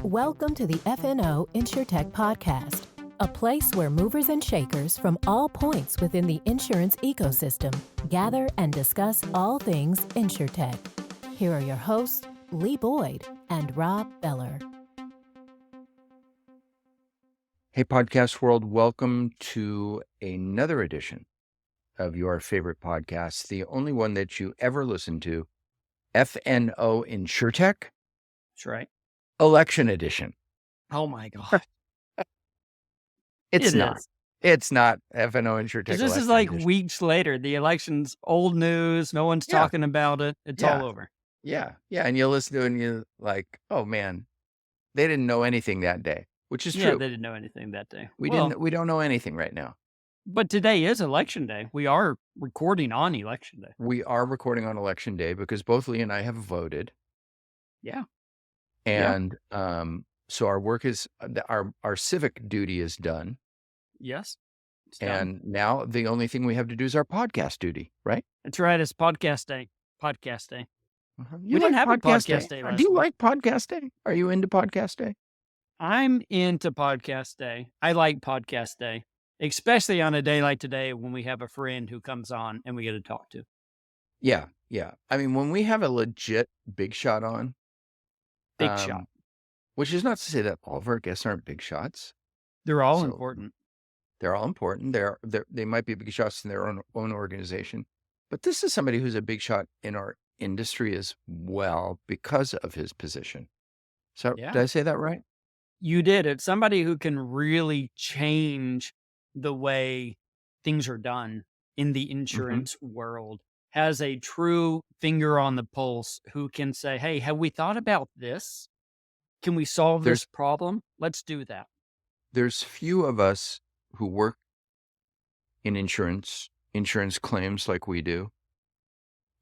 Welcome to the FNO InsureTech Podcast, a place where movers and shakers from all points within the insurance ecosystem gather and discuss all things InsureTech. Here are your hosts, Lee Boyd and Rob Beller. Hey, podcast world, welcome to another edition of your favorite podcast, the only one that you ever listen to, FNO InsureTech. That's right. Election edition. Oh my God. It's not. It's not FNO InsureTech. This is like edition. Weeks later. The election's old news. No one's talking about it. It's all over. Yeah. And you listen to it and you're like, oh man, they didn't know anything that day, which is true. Yeah, they didn't know anything that day. We don't know anything right now. But today is election day. We are recording on election day. We are recording on election day because both Lee and I have voted. Yeah. And so our work is, our civic duty is done. Yes. And now the only thing we have to do is our podcast duty, right? That's right. It's podcast day. Podcast day. We didn't have a podcast day. Do you like podcast day? Are you into podcast day? I'm into podcast day. I like podcast day, especially on a day like today when we have a friend who comes on and we get to talk to. Yeah. I mean, when we have a legit big shot on, shot. Which is not to say that all of our guests aren't big shots. They're all important. They're all important. They might be big shots in their own organization, but this is somebody who's a big shot in our industry as well because of his position. So Did I say that right? You did. It's somebody who can really change the way things are done in the insurance world. Has a true finger on the pulse who can say, hey, have we thought about this? Can we solve this problem? Let's do that. There's few of us who work in insurance claims like we do,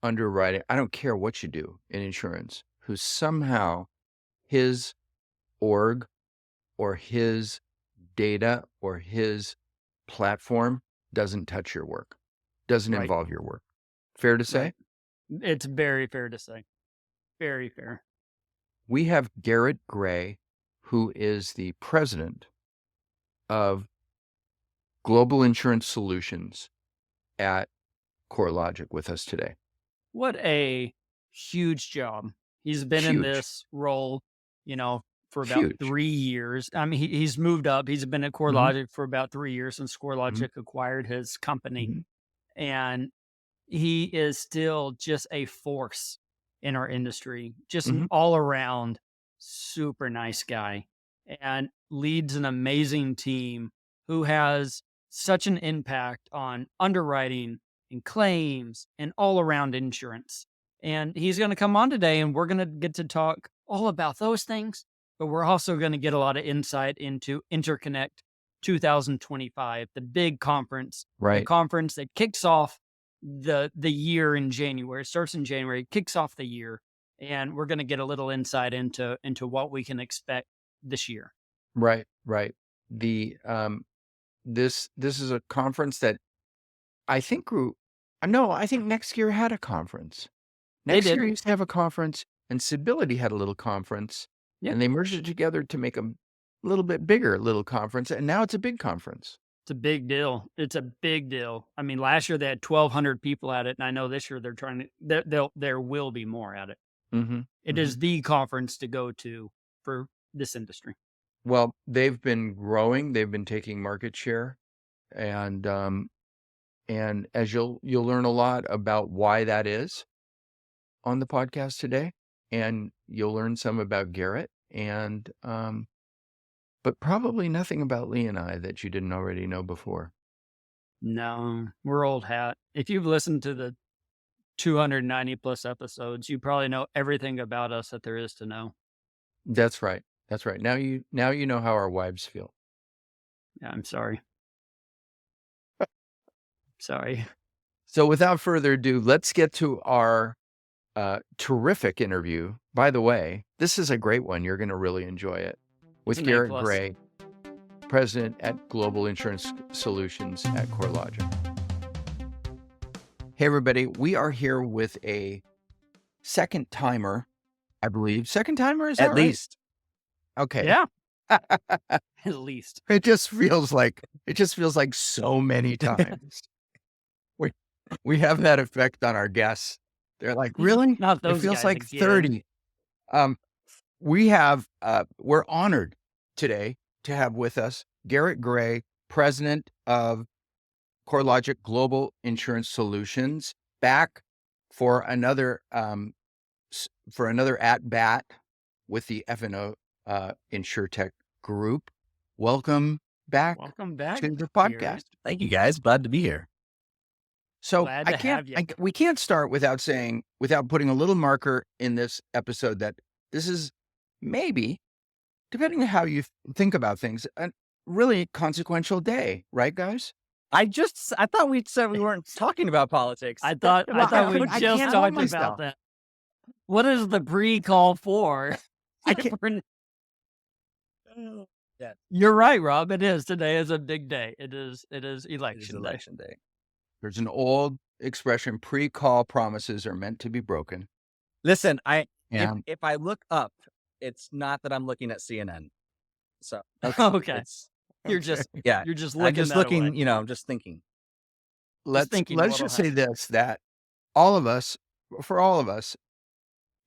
underwriting. I don't care what you do in insurance, who somehow his org or his data or his platform doesn't touch your work, doesn't involve your work. Fair to say? Right. It's very fair to say. Very fair. We have Garret Gray, who is the president of Global Insurance Solutions at CoreLogic with us today. What a huge job. He's been in this role, for about 3 years. I mean, he's moved up. He's been at CoreLogic for about 3 years since CoreLogic acquired his company. And he is still just a force in our industry, just an all around super nice guy, and leads an amazing team who has such an impact on underwriting and claims and all around insurance. And he's going to come on today and we're going to get to talk all about those things, but we're also going to get a lot of insight into INTRConnect 2025, the big conference, the conference that kicks off the year in January. It starts in January, kicks off the year, and we're going to get a little insight into what we can expect this year. Right. The this is a conference that I think grew. No, I think next year had a conference. Next year used to have a conference, and Civility had a little conference, and they merged it together to make a little bit bigger little conference, and now it's a big conference. It's a big deal. It's a big deal. I mean, last year they had 1,200 people at it, and I know this year there will be more at it. It is the conference to go to for this industry. Well, they've been growing. They've been taking market share, and as you'll learn a lot about why that is on the podcast today, and you'll learn some about Garret and but probably nothing about Lee and I that you didn't already know before. No, we're old hat. If you've listened to the 290 plus episodes, you probably know everything about us that there is to know. That's right. Now you know how our wives feel. Yeah, I'm sorry. Sorry. So without further ado, let's get to our terrific interview. By the way, this is a great one. You're going to really enjoy it. With Garret Gray, president at Global Insurance Solutions at CoreLogic. Hey, everybody. We are here with a second timer, I believe. Second timer, is that At least. Okay. Yeah. At least. It just feels like so many times. We have that effect on our guests. They're like, really? Not those It feels guys like again. 30. We're honored today to have with us Garret Gray, president of CoreLogic Global Insurance Solutions, back for another at bat with the F&O InsureTech group. Welcome back to the podcast. Garret. Thank you, guys. Glad to be here. So Glad to have you. we can't start without putting a little marker in this episode that this is maybe, depending on how you think about things, a really consequential day, right, guys? I thought we said we weren't talking about politics. I thought we were I just can't talking help myself. about that. What is the pre-call for? I can't. Yeah. You're right, Rob. It is. Today is a big day. It is It is election day. election day. There's an old expression: pre-call promises are meant to be broken. Listen, Yeah. if I look up, it's not that I'm looking at CNN. So Okay. You're Okay. just yeah, you're just I'm looking just that looking. away. You know, I'm just thinking. Let's thinking just what'll say this: that for all of us,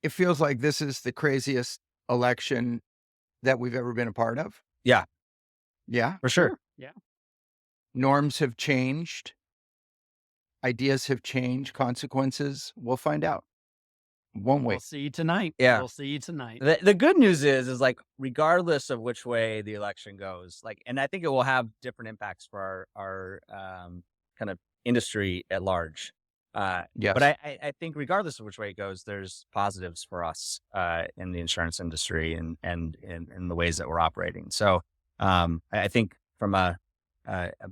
it feels like this is the craziest election that we've ever been a part of. Yeah. Yeah. For sure. Yeah. Norms have changed. Ideas have changed. Consequences. We'll find out. Won't we? We'll see you tonight. Yeah. We'll see you tonight. The good news is like, regardless of which way the election goes, like, and I think it will have different impacts for our kind of industry at large. Yes. But I think regardless of which way it goes, there's positives for us in the insurance industry and in the ways that we're operating. So I think from a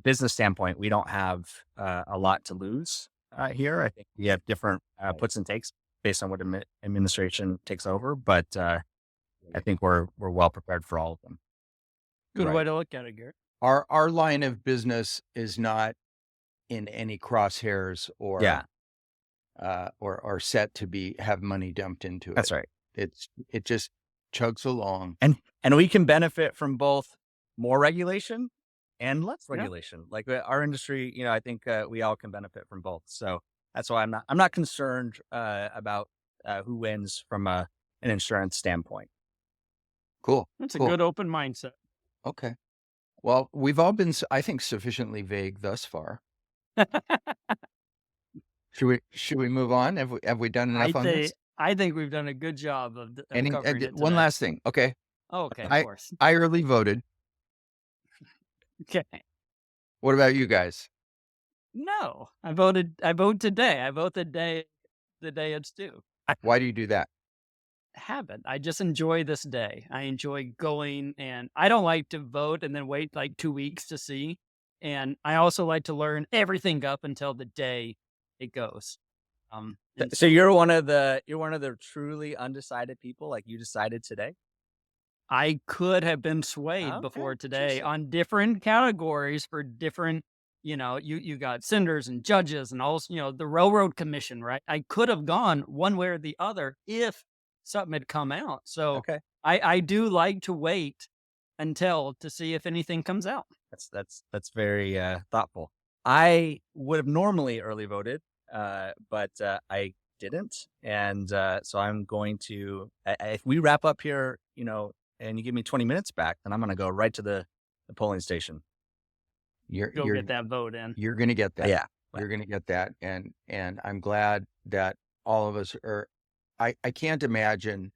business standpoint, we don't have a lot to lose here. I think we have different puts and takes based on what administration takes over, but I think we're well prepared for all of them. Good Right. way to look at it, Garret. Our line of business is not in any crosshairs or or set to have money dumped into it. That's right. It just chugs along. And we can benefit from both more regulation and less Yeah. regulation. Like our industry, you know, I think we all can benefit from both. So that's why I'm not concerned about who wins from an insurance standpoint. Cool. That's cool. a good open mindset. Okay. Well, we've all been, I think, sufficiently vague thus far. Should we move on? Have we done enough on this? I think we've done a good job of covering it One today. last thing. Okay. Oh, okay, of course. I early voted. Okay. What about you guys? No, I vote today. I vote the day it's due. Why do you do that? Haven't. I just enjoy this day. I enjoy going, and I don't like to vote and then wait like 2 weeks to see. And I also like to learn everything up until the day it goes. And So you're one of the truly undecided people. Like, you decided today. I could have been swayed Okay, before today interesting. on different categories for different, you got senators and judges and also, the Railroad Commission, right? I could have gone one way or the other if something had come out. So Okay. I do like to wait to see if anything comes out. That's very thoughtful. I would have normally early voted, but I didn't, and so I'm going to. If we wrap up here, and you give me 20 minutes back, then I'm going to go right to the polling station. You're Get that vote in. You're going to get that. Yeah, You're going to get that, and I'm glad that all of us are. I can't imagine,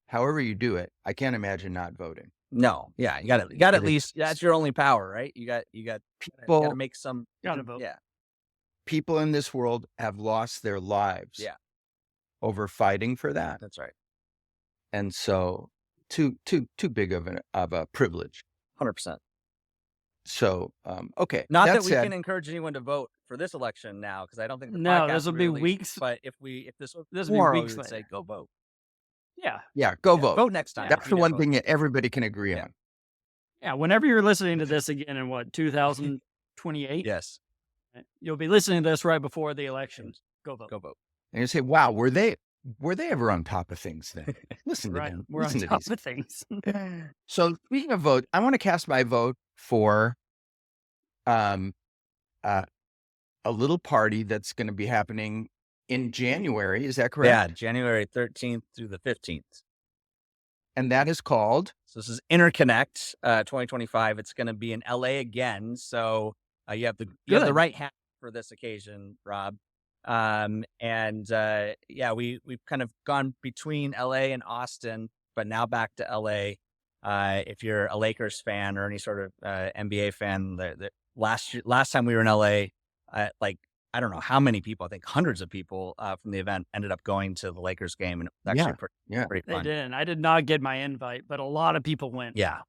however you do it, I can't imagine not voting. no, yeah, you got at least that's your only power, right? You got People to make some. Gotta vote. Yeah, people in this world have lost their lives. Yeah. Over fighting for that, that's right. and so too big of a privilege. 100%. So okay. Not that we said, can encourage anyone to vote for this election now, because I don't think the No, podcast this will be released, weeks. But if this was This will be tomorrow, weeks we would say later. go vote. Yeah. yeah, go Yeah, vote. Vote next time. That's if the you one didn't thing that everybody can agree Yeah. on. Yeah. Whenever you're listening to this again in 2028, vote. Yes, you'll be listening to this right before the election. Go vote. go vote. And you say, wow, were they Were they ever on top of things then? Listen to Right. them. We're on Listen to top these. of things. So speaking of vote, I want to cast my vote for um, a little party that's going to be happening in January. Is that correct? Yeah, January 13th through the 15th. And that is called? So this is INTRConnect 2025. It's going to be in LA again. So you have the right hat for this occasion, Rob. Yeah, we've kind of gone between LA and Austin, but now back to LA. If you're a Lakers fan or any sort of NBA fan, the last time we were in LA, I don't know how many people, I think hundreds of people from the event ended up going to the Lakers game. And it was actually pretty They fun. didn't. I did not get my invite, but a lot of people went. Yeah.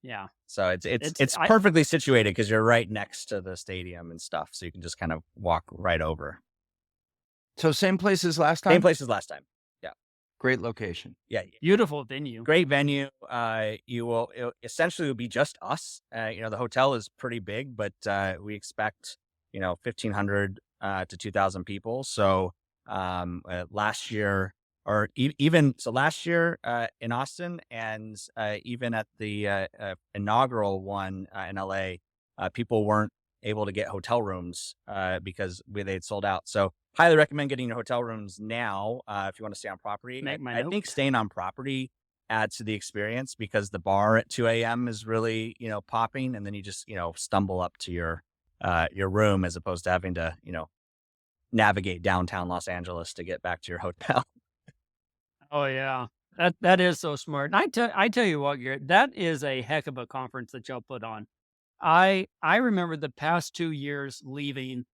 Yeah. So it's perfectly situated because you're right next to the stadium and stuff. So you can just kind of walk right over. So same place as last time? Same place as last time. Yeah. Great location. Yeah. Beautiful venue. Great venue. It essentially will be just us. The hotel is pretty big, but we expect 1,500 to 2,000 people. So last year, last year in Austin, and even at the inaugural one in LA, people weren't able to get hotel rooms because they'd sold out. So highly recommend getting your hotel rooms now if you want to stay on property. I think staying on property adds to the experience because the bar at 2 a.m. is really popping, and then you just stumble up to your room as opposed to having to navigate downtown Los Angeles to get back to your hotel. Oh yeah, that is so smart. And I tell you what, Garrett, that is a heck of a conference that y'all put on. I remember the past 2 years leaving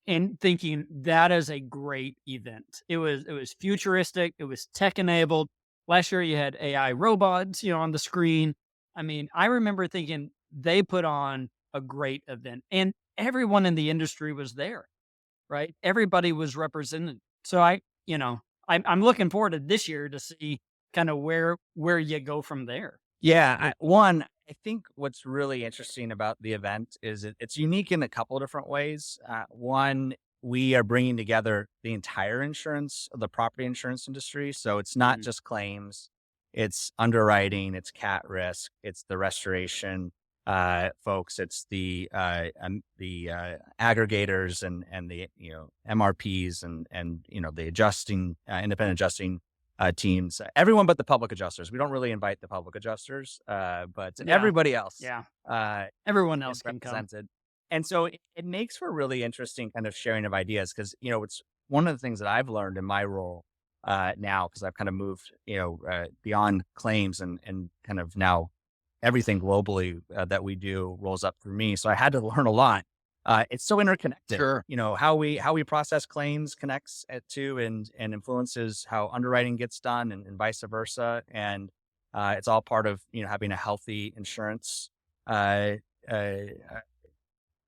and thinking that is a great event. It was futuristic. It was tech enabled. Last year you had AI robots, on the screen. I mean, I remember thinking they put on a great event, and everyone in the industry was there, right? Everybody was represented. So I'm looking forward to this year to see kind of where you go from there. Yeah. I think what's really interesting about the event is it's unique in a couple of different ways. One, we are bringing together the entire the property insurance industry. So it's not just claims, it's underwriting, it's cat risk, it's the restoration folks, it's the aggregators and the MRPs and the independent adjusting teams, everyone but the public adjusters. We don't really invite the public adjusters, but everybody else. Yeah. Everyone else can come. And so it makes for really interesting kind of sharing of ideas because, it's one of the things that I've learned in my role now, because I've kind of moved, beyond claims and kind of now everything globally that we do rolls up through me. So I had to learn a lot. It's so interconnected. Sure. How we process claims connects to and influences how underwriting gets done and vice versa. And it's all part of having a healthy insurance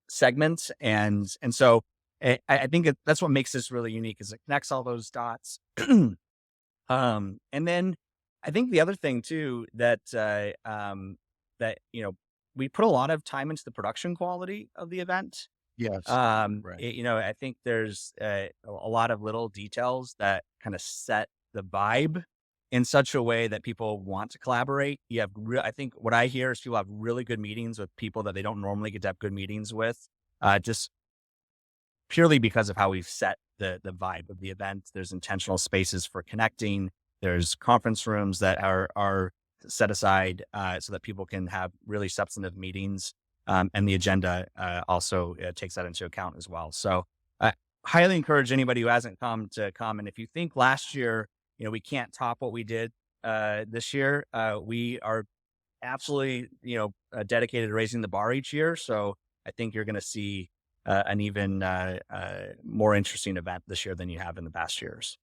segment. And so I think that's what makes this really unique is it connects all those dots. And then I think the other thing too that we put a lot of time into the production quality of the event. Yes. Right. I think there's a lot of little details that kind of set the vibe in such a way that people want to collaborate. You have, I think what I hear is people have really good meetings with people that they don't normally get to have good meetings with, just purely because of how we've set the vibe of the event. There's intentional spaces for connecting. There's conference rooms that are set aside so that people can have really substantive meetings. And the agenda also takes that into account as well. So I highly encourage anybody who hasn't come to come. And if you think last year, we can't top what we did this year, we are absolutely, dedicated to raising the bar each year. So I think you're going to see an even more interesting event this year than you have in the past years.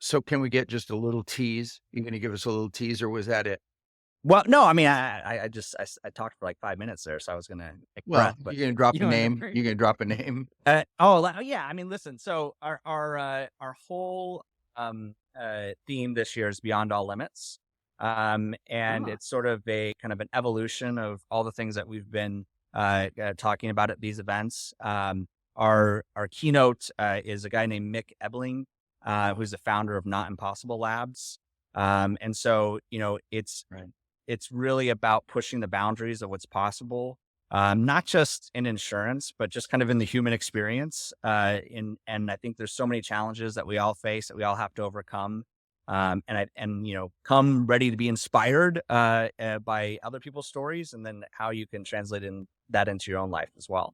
So can we get just a little tease? You going to give us a little tease, or was that it? Well, no, I mean, I talked for like 5 minutes there, so I was going to. Well, you're going to drop a name. You're going to drop a name. Yeah. I mean, listen. So our whole theme this year is Beyond All Limits, and it's sort of a kind of an evolution of all the things that we've been talking about at these events. our keynote is a guy named Mick Ebling, who's the founder of Not Impossible Labs. And so, it's really about pushing the boundaries of what's possible, not just in insurance, but just kind of in the human experience. And I think there's so many challenges that we all face that we all have to overcome. Come ready to be inspired by other people's stories, and then how you can translate that into your own life as well.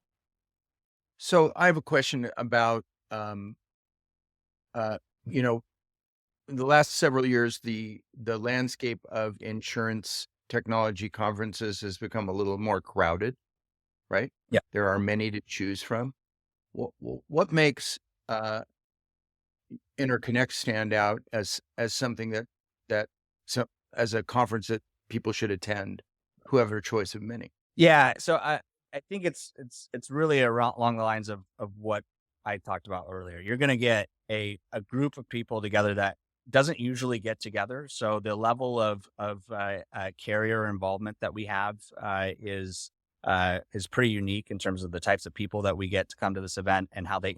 So I have a question about, in the last several years, the landscape of insurance technology conferences has become a little more crowded, right? Yeah. There are many to choose from. What makes INTRConnect stand out as something as a conference that people should attend, who have their choice of many? Yeah. So I think it's really along the lines of what I talked about earlier. You're going to get a group of people together that doesn't usually get together. So the level of carrier involvement that we have is pretty unique in terms of the types of people that we get to come to this event, and how they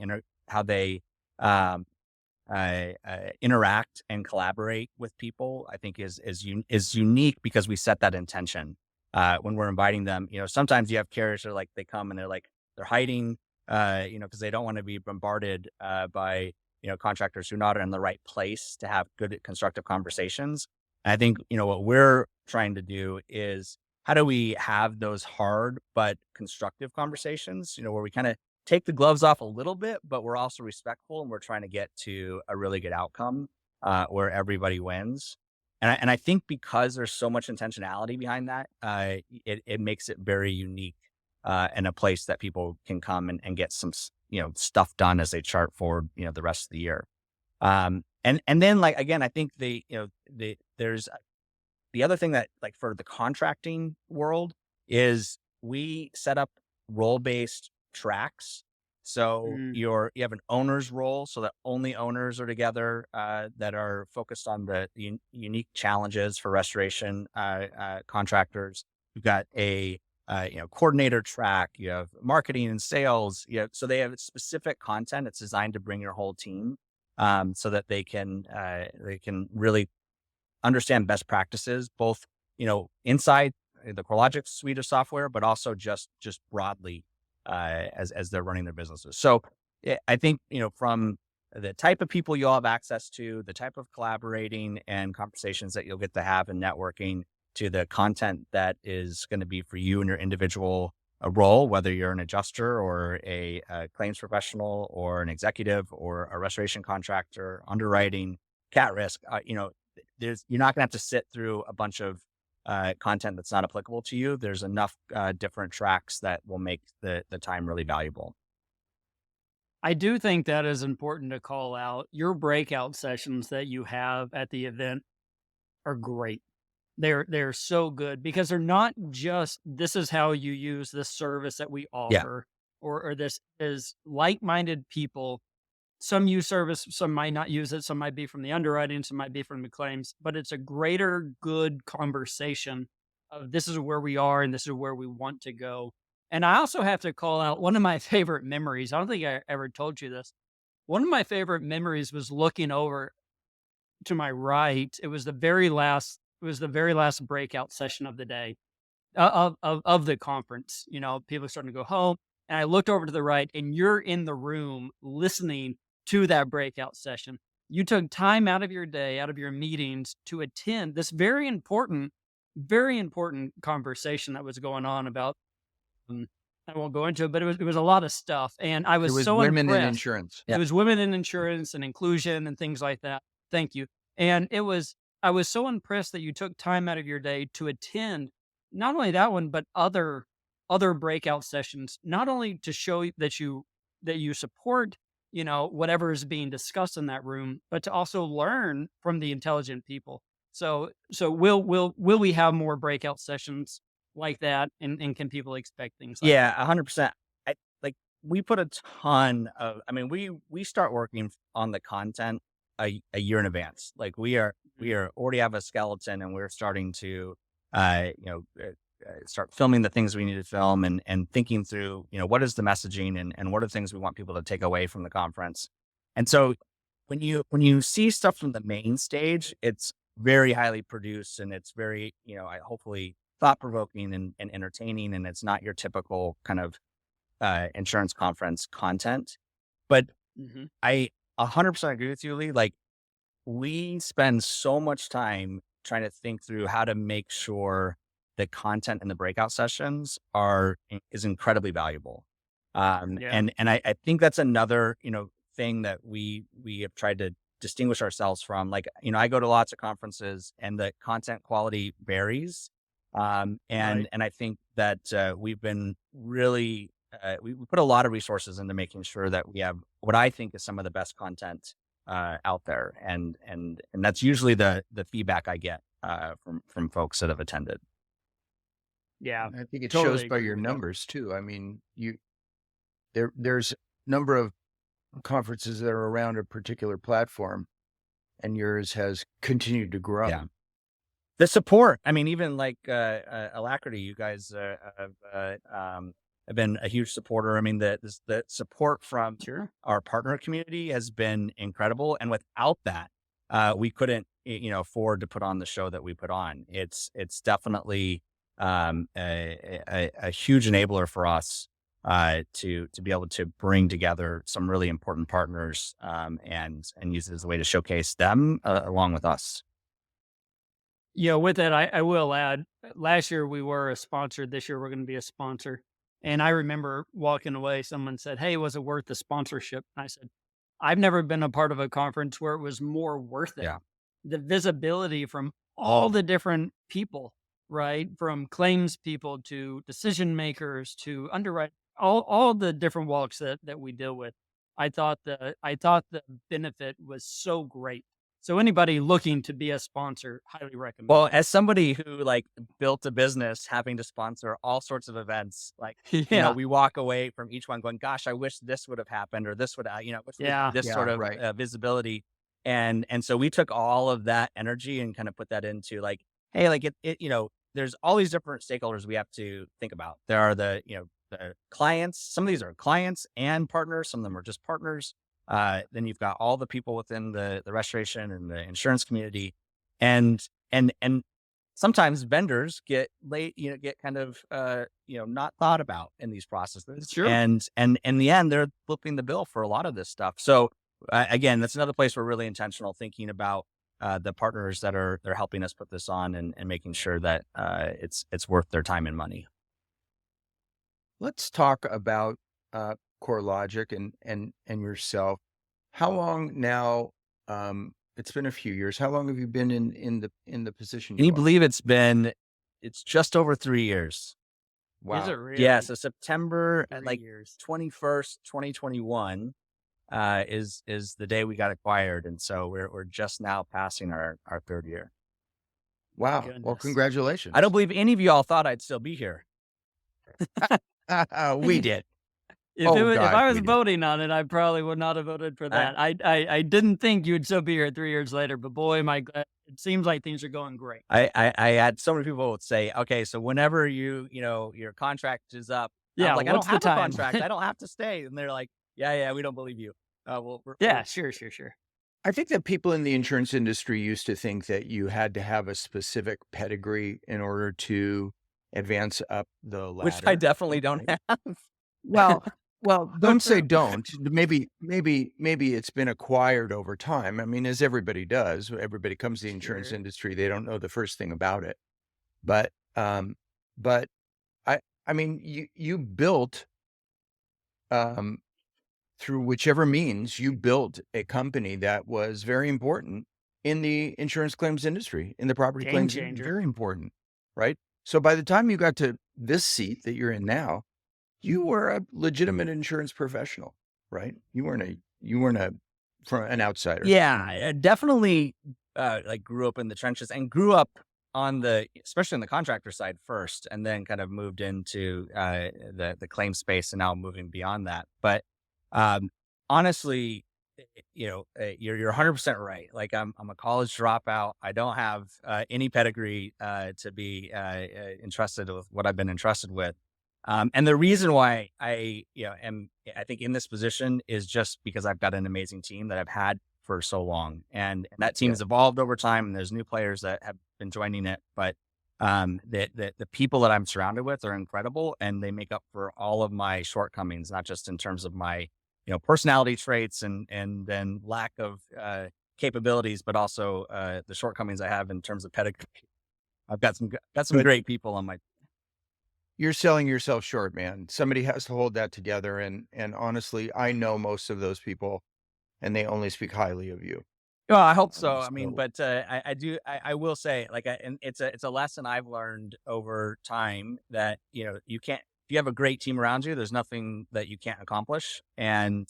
interact and collaborate with people. I think is unique because we set that intention when we're inviting them. Sometimes you have carriers that they come and they're hiding, because they don't want to be bombarded by contractors who are not in the right place to have good, constructive conversations. And I think what we're trying to do is, how do we have those hard but constructive conversations? Where we kind of take the gloves off a little bit, but we're also respectful, and we're trying to get to a really good outcome where everybody wins. And I think because there's so much intentionality behind that, it makes it very unique and a place that people can come and get some stuff done as they chart forward the rest of the year. And then again, I think there's the other thing that for the contracting world is we set up role-based tracks. So you have an owner's role, so that only owners are together that are focused on the unique challenges for restoration contractors. You've got a coordinator track. You have marketing and sales. So they have specific content. It's designed to bring your whole team, so that they can really understand best practices, both inside the CoreLogic's suite of software, but also just broadly as they're running their businesses. So I think from the type of people you'll have access to, the type of collaborating and conversations that you'll get to have and networking, to the content that is going to be for you and your individual role, whether you're an adjuster or a claims professional or an executive or a restoration contractor, underwriting, cat risk, you're not going to have to sit through a bunch of content that's not applicable to you. There's enough different tracks that will make the time really valuable. I do think that is important to call out. Your breakout sessions that you have at the event are great. They're so good, because they're not just, this is how you use this service that we offer, or this is like-minded people. Some use service, some might not use it. Some might be from the underwriting, some might be from the claims, but it's a greater good conversation of, this is where we are and this is where we want to go. And I also have to call out one of my favorite memories. I don't think I ever told you this. One of my favorite memories was looking over to my right. It was the very last breakout session of the day, of the conference. People are starting to go home, and I looked over to the right, and you're in the room listening to that breakout session. You took time out of your day, out of your meetings, to attend this very important conversation that was going on about, I won't go into it, but it was a lot of stuff. And I was so women impressed. in insurance. It was women in insurance and inclusion and things like that. Thank you. And I was so impressed that you took time out of your day to attend not only that one, but other breakout sessions, not only to show that you support, whatever is being discussed in that room, but to also learn from the intelligent people. So will we have more breakout sessions like that? And can people expect things like that? 100%. We put a ton of, we start working on the content a year in advance. We already have a skeleton, and we're starting to, start filming the things we need to film and thinking through, what is the messaging and what are the things we want people to take away from the conference. And so when you see stuff from the main stage, it's very highly produced and it's very, hopefully thought provoking and entertaining. And it's not your typical kind of insurance conference content. But I 100% agree with you, Lee. Like, we spend so much time trying to think through how to make sure the content in the breakout sessions is incredibly valuable. And I think that's another, thing that we have tried to distinguish ourselves from. Like, I go to lots of conferences and the content quality varies. And I think that we've been really, we put a lot of resources into making sure that we have what I think is some of the best content out there. And that's usually the feedback I get from folks that have attended. Yeah. I think it totally shows by agree your with that. numbers too. I mean, there's a number of conferences that are around a particular platform, and yours has continued to grow. Yeah. The support, I mean, even like Alacrity, you guys have been a huge supporter. I mean, the support from our partner community has been incredible. And without that, we couldn't, afford to put on the show that we put on. It's definitely a huge enabler for us to be able to bring together some really important partners and use it as a way to showcase them along with us. With that, I will add, last year we were a sponsor. This year we're going to be a sponsor. And I remember walking away, someone said, "Hey, was it worth the sponsorship?" And I said, "I've never been a part of a conference where it was more worth it." Yeah. The visibility from all the different people, right? From claims people to decision makers to underwrite, all the different walks that we deal with. I thought the benefit was so great. So anybody looking to be a sponsor, highly recommend. Well, as somebody who built a business having to sponsor all sorts of events, we walk away from each one going, "Gosh, I wish this would have happened," or "This would, this sort of visibility." And so we took all of that energy and kind of put that into hey, there's all these different stakeholders we have to think about. There are the clients. Some of these are clients and partners. Some of them are just partners. Then you've got all the people within the restoration and the insurance community, and sometimes vendors get kind of not thought about in these processes. Sure. And in the end, they're flipping the bill for a lot of this stuff. So again, that's another place we're really intentional thinking about the partners that they're helping us put this on and making sure that it's worth their time and money. Let's talk about CoreLogic and yourself. How long now? It's been a few years. How long have you been in the position? Can you believe it's just over 3 years? Wow. Is it really? Yeah. So September 21st, 2021 is the day we got acquired, and so we're just now passing our third year. Wow. Goodness. Well, congratulations. I don't believe any of you all thought I'd still be here. We did. If I was voting on it, I probably would not have voted for that. I didn't think you would still be here 3 years later, but boy, it seems like things are going great. I had so many people would say, "Okay, so whenever your contract is up," Yeah, I don't have a time? contract. I don't have to stay. And they're like, "Yeah, we don't believe you." Sure. I think that people in the insurance industry used to think that you had to have a specific pedigree in order to advance up the ladder, which I definitely don't have. Well, don't say don't. Maybe it's been acquired over time. I mean, as everybody does. Everybody comes to the insurance industry, they don't know the first thing about it. But I mean, you built through whichever means, you built a company that was very important in the insurance claims industry, in the property Game claims, changer. very important, right? So by the time you got to this seat that you're in now, you were a legitimate insurance professional, right? You weren't from an outsider. Yeah, I definitely grew up in the trenches and grew up especially on the contractor side first, and then kind of moved into the claim space and now moving beyond that. But honestly, you're 100% right. Like I'm a college dropout. I don't have any pedigree to be entrusted with what I've been entrusted with. And the reason why I think in this position is just because I've got an amazing team that I've had for so long, and that team has evolved over time, and there's new players that have been joining it. But the people that I'm surrounded with are incredible, and they make up for all of my shortcomings, not just in terms of my personality traits and then lack of capabilities, but also the shortcomings I have in terms of pedigree. I've got some great people on my. You're selling yourself short, man. Somebody has to hold that together. And honestly, I know most of those people, and they only speak highly of you. Well, I hope so. I mean, but I will say, like, and it's a lesson I've learned over time that you can't. If you have a great team around you, there's nothing that you can't accomplish, and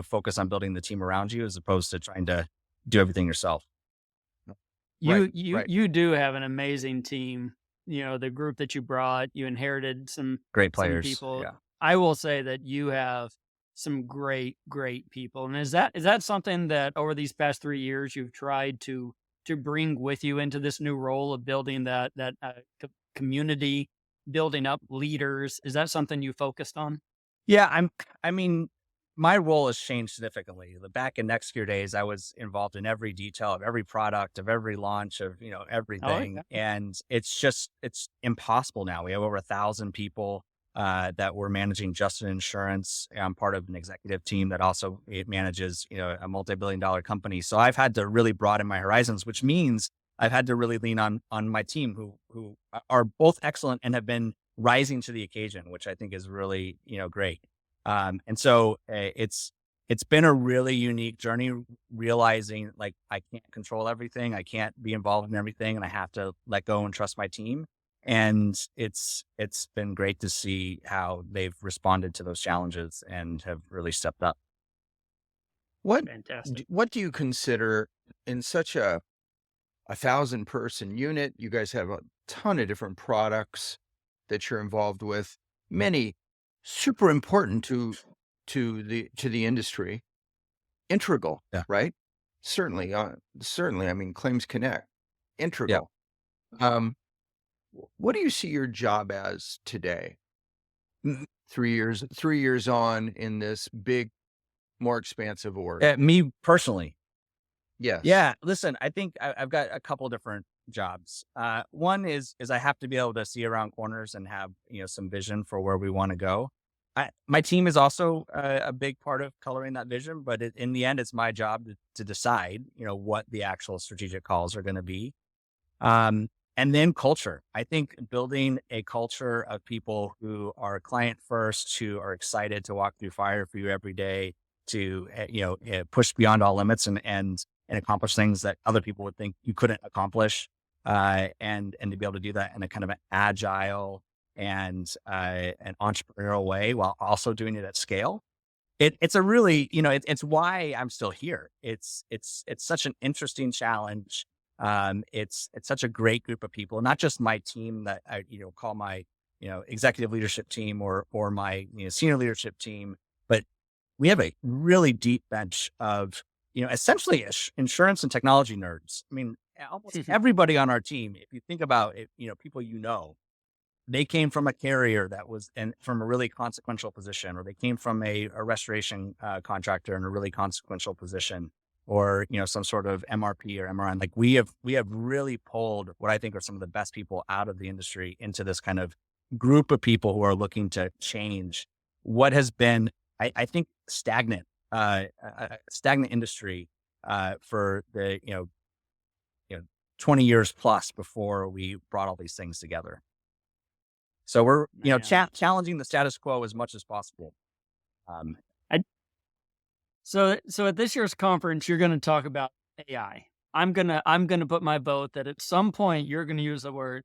focus on building the team around you as opposed to trying to do everything yourself. You do have an amazing team. The group that you brought, you inherited some great players. Some people. Yeah. I will say that you have some great people. And is that something that over these past 3 years you've tried to bring with you into this new role of building that community, building up leaders? Is that something you focused on? Yeah, my role has changed significantly. Back in NextGear days, I was involved in every detail of every product, of every launch, of everything. Oh, okay. And it's impossible now. We have over 1,000 people that we're managing just in insurance. I'm part of an executive team that also manages a multi-billion-dollar company. So I've had to really broaden my horizons, which means I've had to really lean on my team who are both excellent and have been rising to the occasion, which I think is really great. And so it's been a really unique journey, realizing like I can't control everything. I can't be involved in everything, and I have to let go and trust my team. And it's been great to see how they've responded to those challenges and have really stepped up. Fantastic. What do you consider in such a 1,000-person unit? You guys have a ton of different products that you're involved with, many super important to the industry, integral, right? Certainly. I mean, Claims Connect, integral. Yeah. What do you see your job as today? 3 years on in this big, more expansive org. Me personally. Yes. Yeah. Listen, I think I've got a couple different jobs. One is I have to be able to see around corners and have some vision for where we want to go. My team is also a big part of coloring that vision, but in the end, it's my job to decide what the actual strategic calls are going to be. And then culture. I think building a culture of people who are client first, who are excited to walk through fire for you every day, to push beyond all limits and accomplish things that other people would think you couldn't accomplish, and to be able to do that in a kind of an agile and an entrepreneurial way while also doing it at scale. It's a really it's why I'm still here. It's such an interesting challenge. It's such a great group of people, not just my team that I call my executive leadership team or my senior leadership team, but we have a really deep bench of essentially insurance and technology nerds. I mean, almost everybody on our team, if you think about it, people they came from a carrier that was from a really consequential position, or they came from a restoration contractor in a really consequential position, or some sort of MRP or MRN. Like we have really pulled what I think are some of the best people out of the industry into this kind of group of people who are looking to change what has been, I think, stagnant industry for the 20 years plus before we brought all these things together. So we're challenging the status quo as much as possible. So at this year's conference, you're going to talk about AI. I'm gonna put my vote that at some point you're going to use the word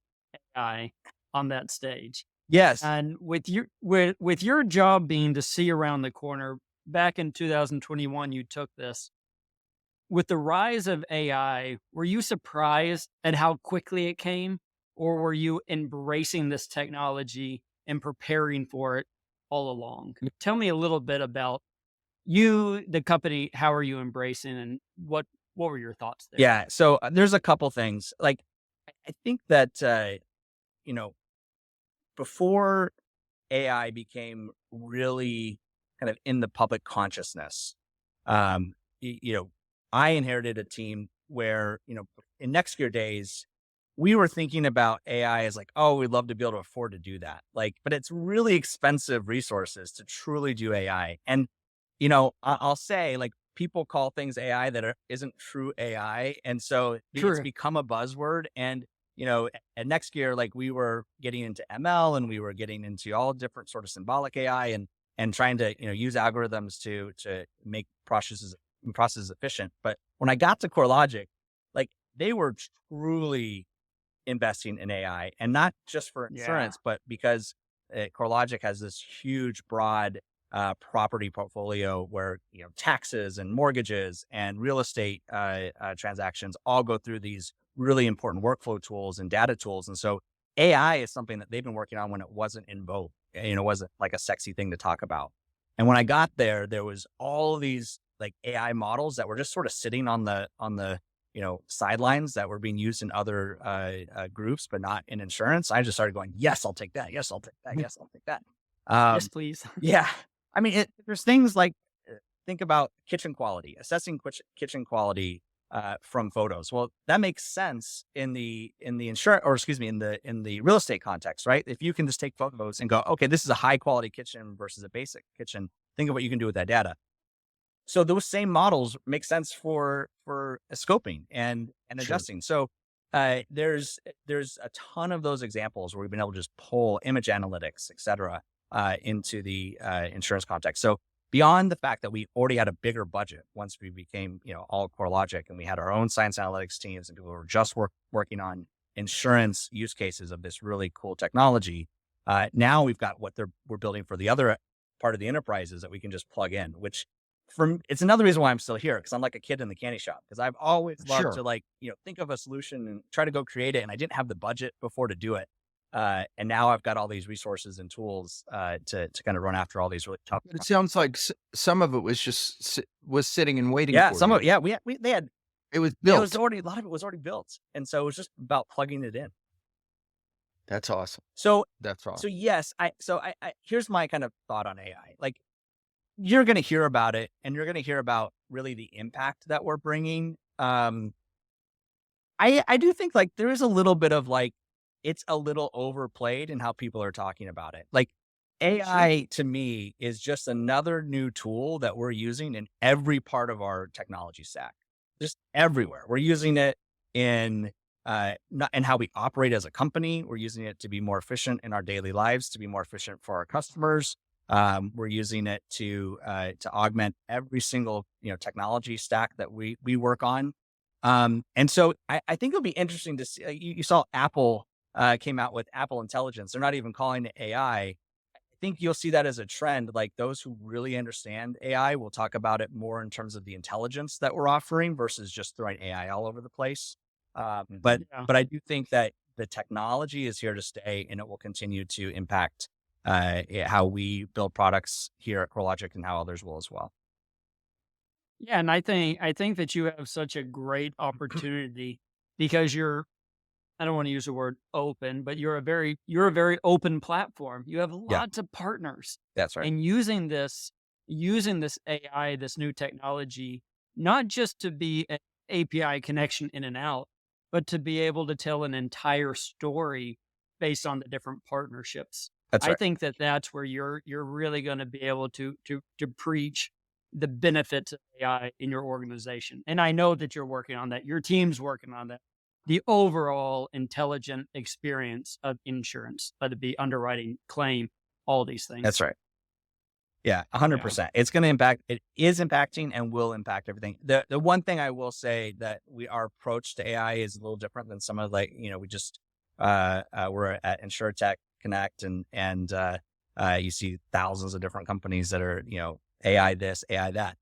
AI on that stage. Yes. And with your job being to see around the corner, back in 2021, you took this. With the rise of AI, were you surprised at how quickly it came, or were you embracing this technology and preparing for it all along? Tell me a little bit about the company, how are you embracing, and what were your thoughts there? Yeah. So there's a couple things. Like, I think that, you know, before AI became really kind of in the public consciousness, you know, I inherited a team where, in next year days, we were thinking about AI as like, oh, we'd love to be able to afford to do that. Like, but it's really expensive resources to truly do AI. And, I'll say, like, people call things AI that isn't true AI. And so it's True. become a buzzword. And, and next year, like, we were getting into ML and we were getting into all different sort of symbolic AI and trying to, use algorithms to make processes efficient. But when I got to CoreLogic, like, they were truly investing in AI, and not just for insurance, but because CoreLogic has this huge, broad property portfolio where, taxes and mortgages and real estate transactions all go through these really important workflow tools and data tools. And so AI is something that they've been working on when it wasn't in vogue, wasn't like a sexy thing to talk about. And when I got there, there was all these like AI models that were just sort of sitting on the sidelines that were being used in other groups, but not in insurance. I just started going, yes, I'll take that. Yes, I'll take that. Yes, I'll take that. Yes, please. Yeah. I mean, there's things like, think about kitchen quality, assessing kitchen quality from photos. Well, that makes sense in the insurance, or excuse me, in the real estate context, right? If you can just take photos and go, okay, this is a high quality kitchen versus a basic kitchen, think of what you can do with that data. So those same models make sense for scoping and adjusting. So there's a ton of those examples where we've been able to just pull image analytics, et cetera, into the insurance context. So beyond the fact that we already had a bigger budget once we became, all CoreLogic, and we had our own science analytics teams and people who were just working on insurance use cases of this really cool technology. Now we've got what we're building for the other part of the enterprises that we can just plug in, which it's another reason why I'm still here, because I'm like a kid in the candy shop, because I've always loved to think of a solution and try to go create it. And I didn't have the budget before to do it. And now I've got all these resources and tools to kind of run after all these really tough. It sounds like some of it was just sitting and waiting. Yeah, for some you. of it. They had. It was built. A lot of it was already built, and so it was just about plugging it in. That's awesome. So that's awesome. So yes, I here's my kind of thought on AI. Like, you're going to hear about it, and you're going to hear about really the impact that we're bringing. I do think like there is a little bit of like, it's a little overplayed in how people are talking about it. Like, AI to me is just another new tool that we're using in every part of our technology stack, just everywhere. We're using it in how we operate as a company. We're using it to be more efficient in our daily lives, to be more efficient for our customers. We're using it to augment every single, technology stack that we work on. And so I think it'll be interesting to see, you saw Apple came out with Apple Intelligence. They're not even calling it AI. I think you'll see that as a trend. Like, those who really understand AI will talk about it more in terms of the intelligence that we're offering versus just throwing AI all over the place. But I do think that the technology is here to stay, and it will continue to impact how we build products here at CoreLogic and how others will as well. Yeah, and I think that you have such a great opportunity because I don't want to use the word open, but you're a very open platform. You have lots of partners. That's right. And using this AI, this new technology, not just to be an API connection in and out, but to be able to tell an entire story based on the different partnerships. That's right. I think that's where you're really going to be able to preach the benefits of AI in your organization. And I know that you're working on that. Your team's working on that. The overall intelligent experience of insurance, let it be underwriting, claim, all these things. That's right. Yeah, 100%. It's going to impact. It is impacting and will impact everything. The one thing I will say that our approach to AI is a little different than some of we just we're at INSureTech Connect and you see thousands of different companies that are AI this, AI that.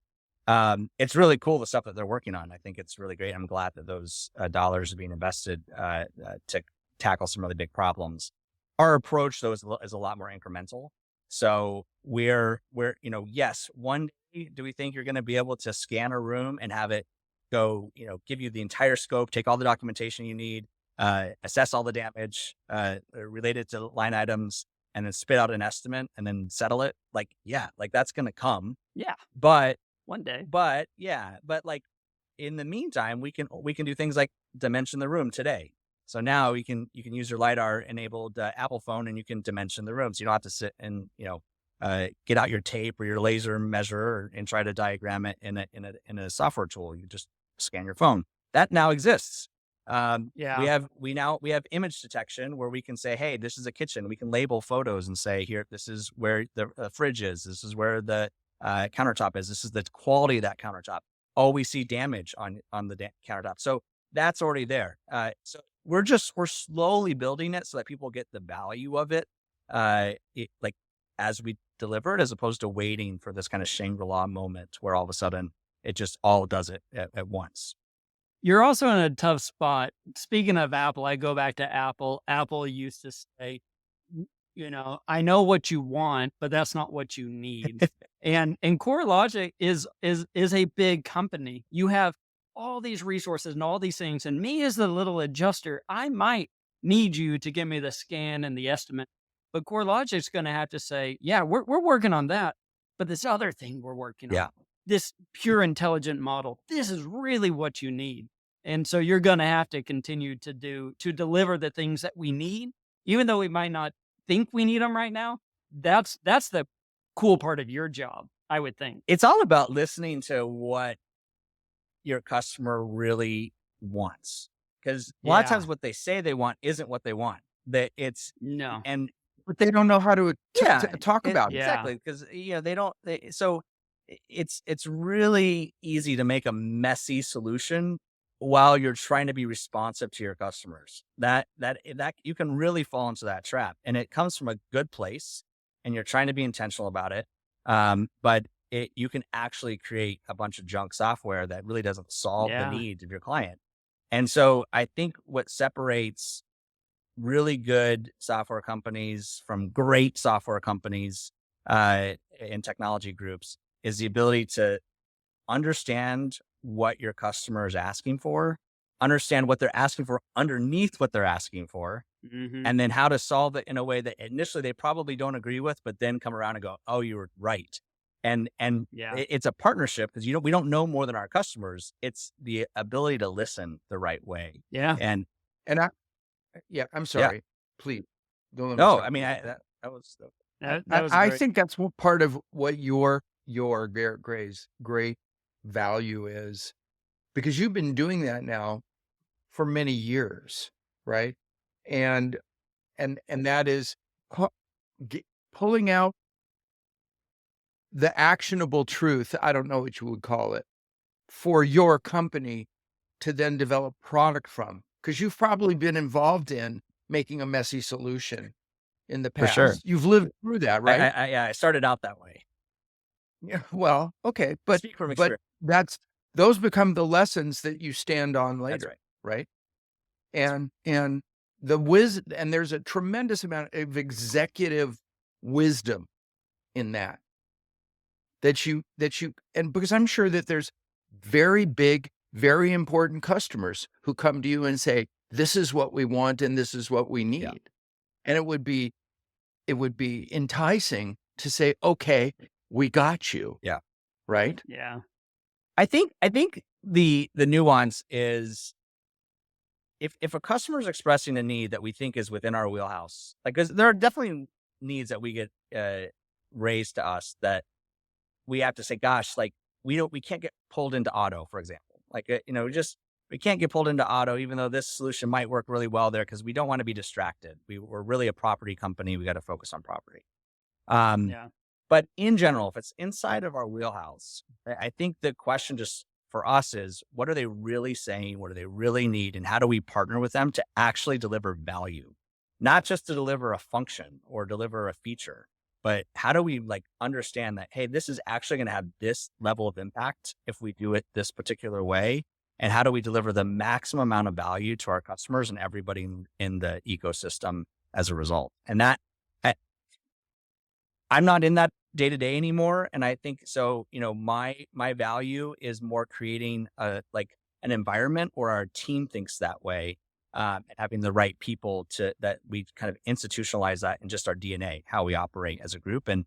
It's really cool, the stuff that they're working on. I think it's really great. I'm glad that those dollars are being invested to tackle some really big problems. Our approach, though, is a lot more incremental. So yes, one day do we think you're going to be able to scan a room and have it go, give you the entire scope, take all the documentation you need, assess all the damage related to line items, and then spit out an estimate and then settle it? Like, yeah, like that's going to come. Yeah. But one day. But like in the meantime, we can do things like dimension the room today. So now you can use your LiDAR enabled Apple phone, and you can dimension the room. So you don't have to sit and get out your tape or your laser measure and try to diagram it in a software tool. You just scan your phone. That now exists. We have image detection where we can say, hey, this is a kitchen. We can label photos and say, here, this is where the fridge is. This is where the countertop is. This is the quality of that countertop. Oh, we see damage on the countertop. So that's already there. So we're slowly building it so that people get the value of it, like as we deliver it, as opposed to waiting for this kind of Shangri-La moment where all of a sudden it just all does it at once. You're also in a tough spot. Speaking of Apple, I go back to Apple. Apple used to say, I know what you want, but that's not what you need. and CoreLogic is a big company. You have all these resources and all these things. And me as the little adjuster, I might need you to give me the scan and the estimate. But CoreLogic's going to have to say, yeah, we're working on that. But this other thing we're working on, this pure intelligent model, this is really what you need. And so you're going to have to continue to deliver the things that we need, even though we might not think we need them right now. That's the cool part of your job, I would think. It's all about listening to what your customer really wants, because a lot of times what they say they want isn't what they want. But they don't know how to talk about it. Exactly, because so it's really easy to make a messy solution while you're trying to be responsive to your customers. That you can really fall into that trap, and it comes from a good place, and you're trying to be intentional about it. But you can actually create a bunch of junk software that really doesn't solve the needs of your client. And so I think what separates really good software companies from great software companies in technology groups is the ability to understand what your customer is asking for, understand what they're asking for underneath what they're asking for, and then how to solve it in a way that initially they probably don't agree with, but then come around and go, oh, you were right. And it's a partnership, because we don't know more than our customers. It's the ability to listen the right way. Yeah. And I'm sorry. Please. No, I mean, I think that's what part of what your Garret Gray's great value is, because you've been doing that now for many years, right? And that is pulling out the actionable truth, I don't know what you would call it, for your company to then develop product from. Because you've probably been involved in making a messy solution in the past. For sure. You've lived through that, right? I started out that way. Yeah. Well, okay. But Speak from experience. Those become the lessons that you stand on later. That's right? And the wisdom, and there's a tremendous amount of executive wisdom in that you, and because I'm sure that there's very big, very important customers who come to you and say, this is what we want and this is what we need. And it would be enticing to say, okay, we got you. Yeah. Right. Yeah. I think the nuance is, if a customer is expressing a need that we think is within our wheelhouse, like, 'cause there are definitely needs that we get raised to us that we have to say, gosh, like we can't get pulled into auto, for example. Like, we can't get pulled into auto, even though this solution might work really well there, because we don't want to be distracted. We're really a property company. We got to focus on property. But in general, if it's inside of our wheelhouse, I think the question just for us is, what are they really saying? What do they really need? And how do we partner with them to actually deliver value? Not just to deliver a function or deliver a feature, but how do we understand that, hey, this is actually going to have this level of impact if we do it this particular way? And how do we deliver the maximum amount of value to our customers and everybody in the ecosystem as a result? And that, I'm not in that day to day anymore. And I think so, my value is more creating an environment where our team thinks that way, and having the right people that we kind of institutionalize that in just our DNA, how we operate as a group. And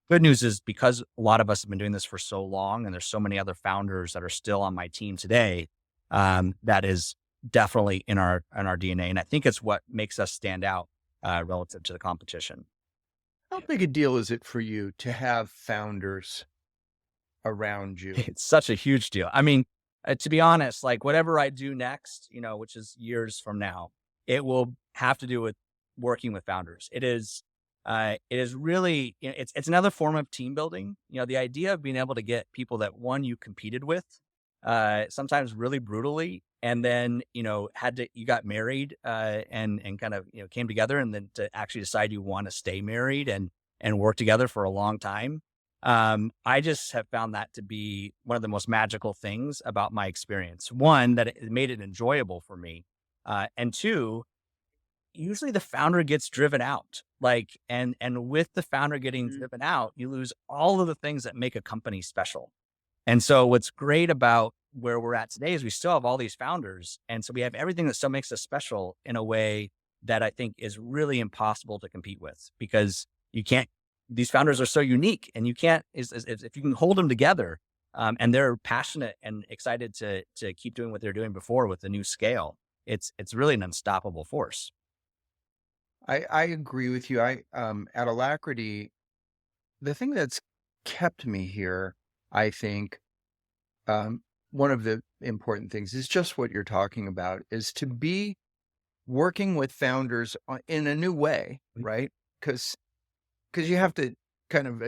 good news is, because a lot of us have been doing this for so long, and there's so many other founders that are still on my team today, that is definitely in our DNA. And I think it's what makes us stand out relative to the competition. How big a deal is it for you to have founders around you? It's such a huge deal. I mean, to be honest, like whatever I do next, which is years from now, it will have to do with working with founders. It is really, it's another form of team building. The idea of being able to get people that, one, you competed with, sometimes really brutally, and then, you got married, and kind of, came together, and then to actually decide you want to stay married and work together for a long time. I just have found that to be one of the most magical things about my experience. One, that it made it enjoyable for me. And two, usually the founder gets driven out, and with the founder getting driven out, you lose all of the things that make a company special. And so what's great about where we're at today is we still have all these founders. And so we have everything that still makes us special in a way that I think is really impossible to compete with, because these founders are so unique, and you can't, if you can hold them together, and they're passionate and excited to keep doing what they're doing before with the new scale, it's really an unstoppable force. I agree with you. At Alacrity, the thing that's kept me here, I think, one of the important things is just what you're talking about, is to be working with founders in a new way, right? Because you have to kind of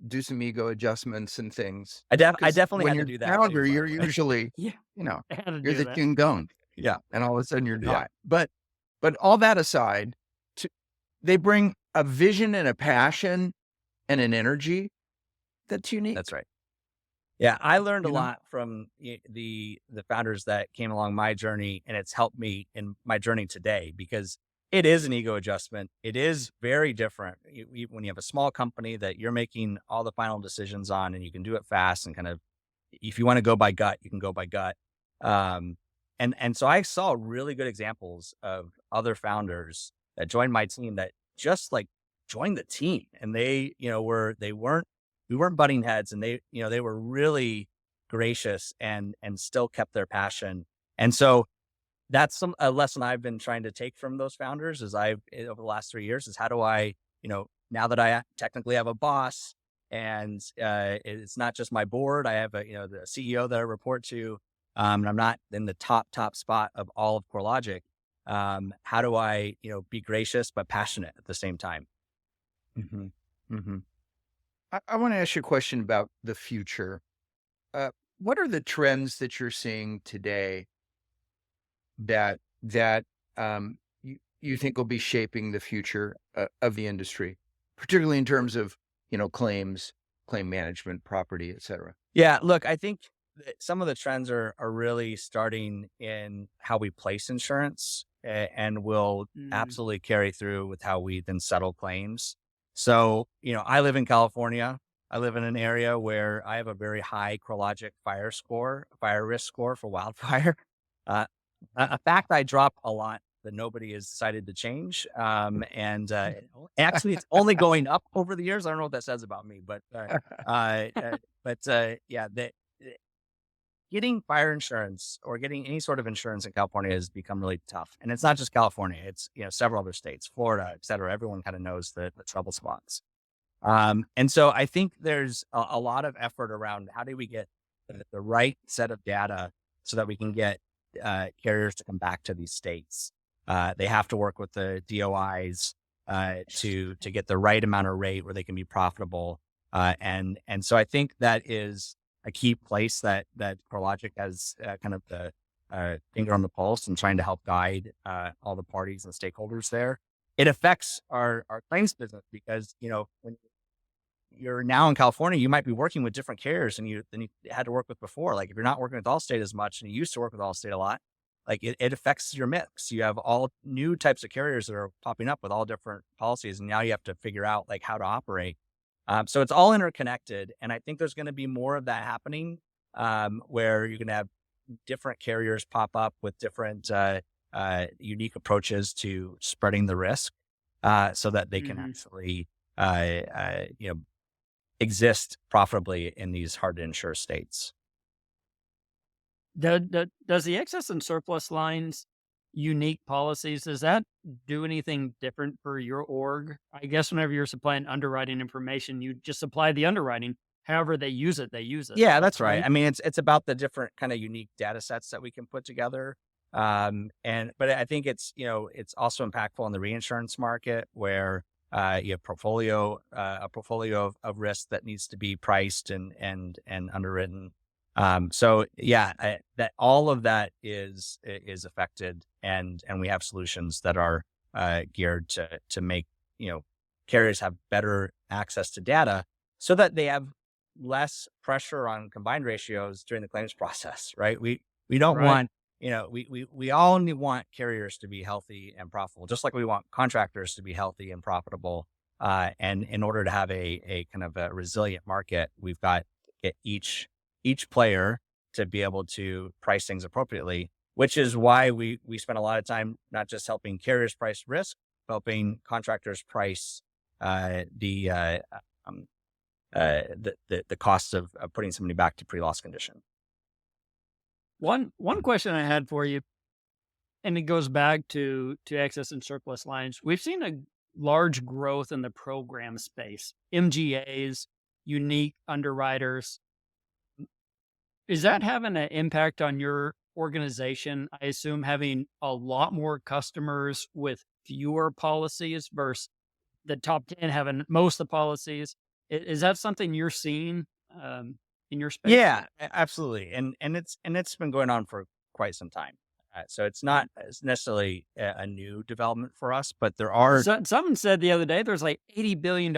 do some ego adjustments and things. I definitely when had you're to do that. Founder, you're usually, Yeah. you're the king going. Yeah. And all of a sudden you're not. But all that aside, they bring a vision and a passion and an energy that's unique. That's right. Yeah, I learned a lot from the founders that came along my journey, and it's helped me in my journey today, because it is an ego adjustment. It is very different when you have a small company that you're making all the final decisions on, and you can do it fast, and kind of, if you want to go by gut, you can go by gut. And so I saw really good examples of other founders that joined my team that just joined the team, and we weren't butting heads, and they were really gracious and still kept their passion. And so that's a lesson I've been trying to take from those founders over the last 3 years, is how do I, now that I technically have a boss, and it's not just my board, I have the CEO that I report to, and I'm not in the top spot of all of CoreLogic. How do I, be gracious but passionate at the same time? Mm-hmm. Mm-hmm. I want to ask you a question about the future. What are the trends that you're seeing today that you think will be shaping the future of the industry, particularly in terms of claims, claim management, property, et cetera? Yeah, look, I think some of the trends are really starting in how we place insurance, and will absolutely carry through with how we then settle claims. So, I live in California. I live in an area where I have a very high CoreLogic fire risk score for wildfire. A fact I drop a lot that nobody has decided to change. And actually, it's only going up over the years. I don't know what that says about me, but getting fire insurance, or getting any sort of insurance in California, has become really tough. And it's not just California; it's several other states, Florida, et cetera. Everyone kind of knows the trouble spots. And so I think there's a lot of effort around how do we get the right set of data so that we can get carriers to come back to these states. They have to work with the DOIs to get the right amount of rate where they can be profitable. And so I think that is a key place that CoreLogic has kind of the finger on the pulse, and trying to help guide all the parties and stakeholders there. It affects our claims business, because when you're now in California, you might be working with different carriers than you had to work with before. Like if you're not working with Allstate as much, and you used to work with Allstate a lot, like it affects your mix. You have all new types of carriers that are popping up with all different policies, and now you have to figure out like how to operate. So it's all interconnected, and I think there's going to be more of that happening, where you're going to have different carriers pop up with different unique approaches to spreading the risk, so that they can actually exist profitably in these hard to insure states. Does the excess and surplus lines unique policies, does that do anything different for your org? I guess whenever you're supplying underwriting information, you just supply the underwriting. However they use it, they use it. Yeah, that's right. I mean, it's about the different kind of unique data sets that we can put together. But I think it's also impactful in the reinsurance market where you have a portfolio of risk that needs to be priced and underwritten. So yeah, that all of that is affected, and we have solutions that are geared to make carriers have better access to data so that they have less pressure on combined ratios during the claims process. Right? We don't want we all want carriers to be healthy and profitable, just like we want contractors to be healthy and profitable. And in order to have a kind of a resilient market, we've got to get each player to be able to price things appropriately, which is why we spend a lot of time not just helping carriers price risk, but helping contractors price the cost of putting somebody back to pre-loss condition. One question I had for you, and it goes back to excess and surplus lines. We've seen a large growth in the program space, MGAs, unique underwriters. Is that having an impact on your organization? I assume having a lot more customers with fewer policies versus the top 10 having most of the policies. Is that something you're seeing in your space? Yeah, absolutely. And it's been going on for quite some time. So it's not necessarily a new development for us, but there are. Someone said the other day there's like $80 billion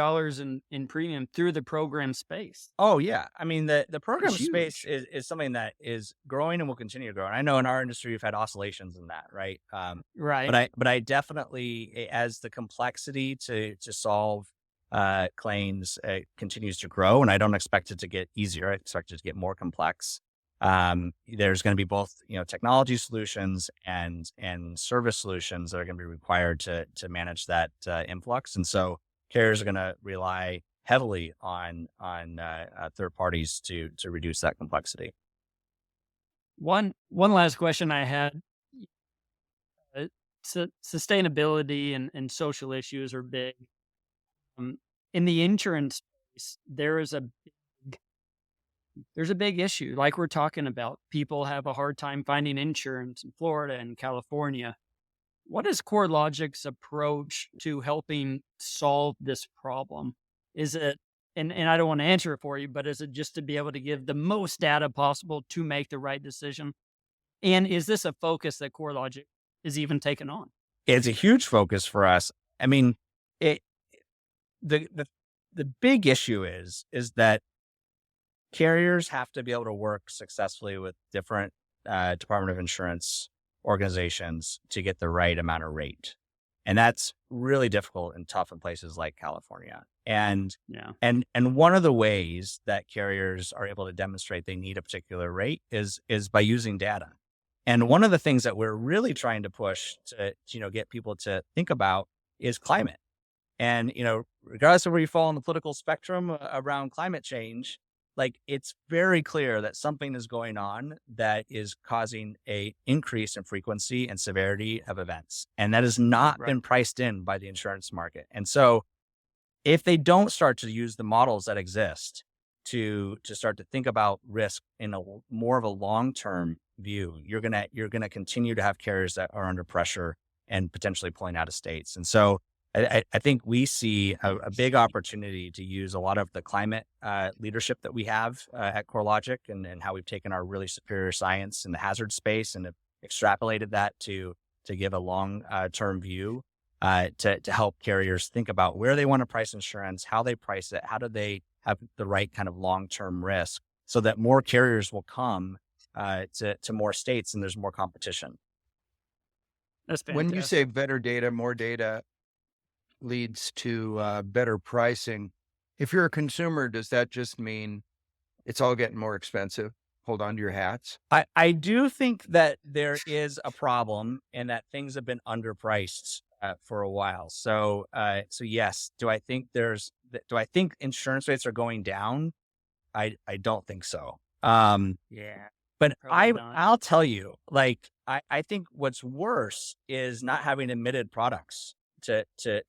in premium through the program space. Oh yeah, I mean the program space is something that is growing and will continue to grow. And I know in our industry we've had oscillations in that, right? Right. But I definitely, as the complexity to solve claims continues to grow, and I don't expect it to get easier. I expect it to get more complex. There's going to be both, technology solutions and service solutions that are going to be required to manage that influx. And so carriers are going to rely heavily on third parties to reduce that complexity. One last question I had. Sustainability and social issues are big. In the insurance space, there's a big issue. Like we're talking about, people have a hard time finding insurance in Florida and California. What is CoreLogic's approach to helping solve this problem? Is it, and I don't want to answer it for you, but is it just to be able to give the most data possible to make the right decision? And is this a focus that CoreLogic is even taken on? It's a huge focus for us. I mean, the big issue is that carriers have to be able to work successfully with different Department of Insurance organizations to get the right amount of rate. And that's really difficult and tough in places like California. And one of the ways that carriers are able to demonstrate they need a particular rate is by using data. And one of the things that we're really trying to push to get people to think about is climate. And, regardless of where you fall on the political spectrum around climate change, like it's very clear that something is going on that is causing a increase in frequency and severity of events. And that has not been priced in by the insurance market. And so if they don't start to use the models that exist to start to think about risk in a more of a long-term view, you're going to continue to have carriers that are under pressure and potentially pulling out of states. And so I think we see a big opportunity to use a lot of the climate leadership that we have at CoreLogic and how we've taken our really superior science in the hazard space and have extrapolated that to give a long-term view to help carriers think about where they want to price insurance, how they price it, how do they have the right kind of long-term risk so that more carriers will come to more states and there's more competition. That's When you say fantastic. better data, more data leads to better pricing. If you're a consumer, does that just mean it's all getting more expensive? Hold on to your hats. I do think that there is a problem and that things have been underpriced for a while. So yes, do I think insurance rates are going down? I don't think so. Yeah, But probably not. I'll tell you, like, I think what's worse is not having admitted products to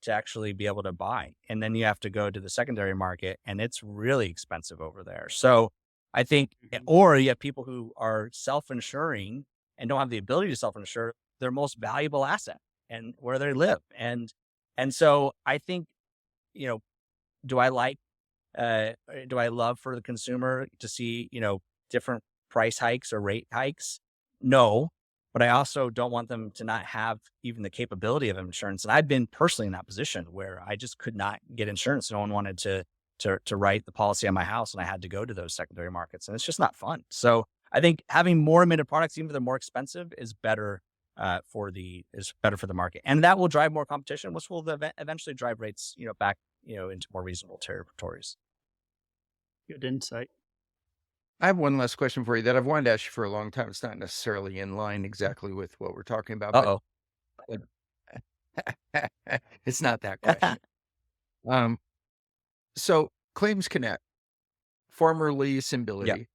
actually be able to buy. And then you have to go to the secondary market and it's really expensive over there. So I think, or you have people who are self-insuring and don't have the ability to self-insure their most valuable asset and where they live. And so I think, you know, do I like, do I love for the consumer to see, different price hikes or rate hikes? No, but I also don't want them to not have even the capability of insurance. And I've been personally in that position where I just could not get insurance. No one wanted to write the policy on my house, and I had to go to those secondary markets, and it's just not fun. So I think having more admitted products, even if they're more expensive, is better for the market, and that will drive more competition, which will eventually drive rates, back, into more reasonable territories. Good insight. I have one last question for you that I've wanted to ask you for a long time. It's not necessarily in line exactly with what we're talking about. Uh-oh. But it's not that question. So ClaimsConnect, formerly Symbility,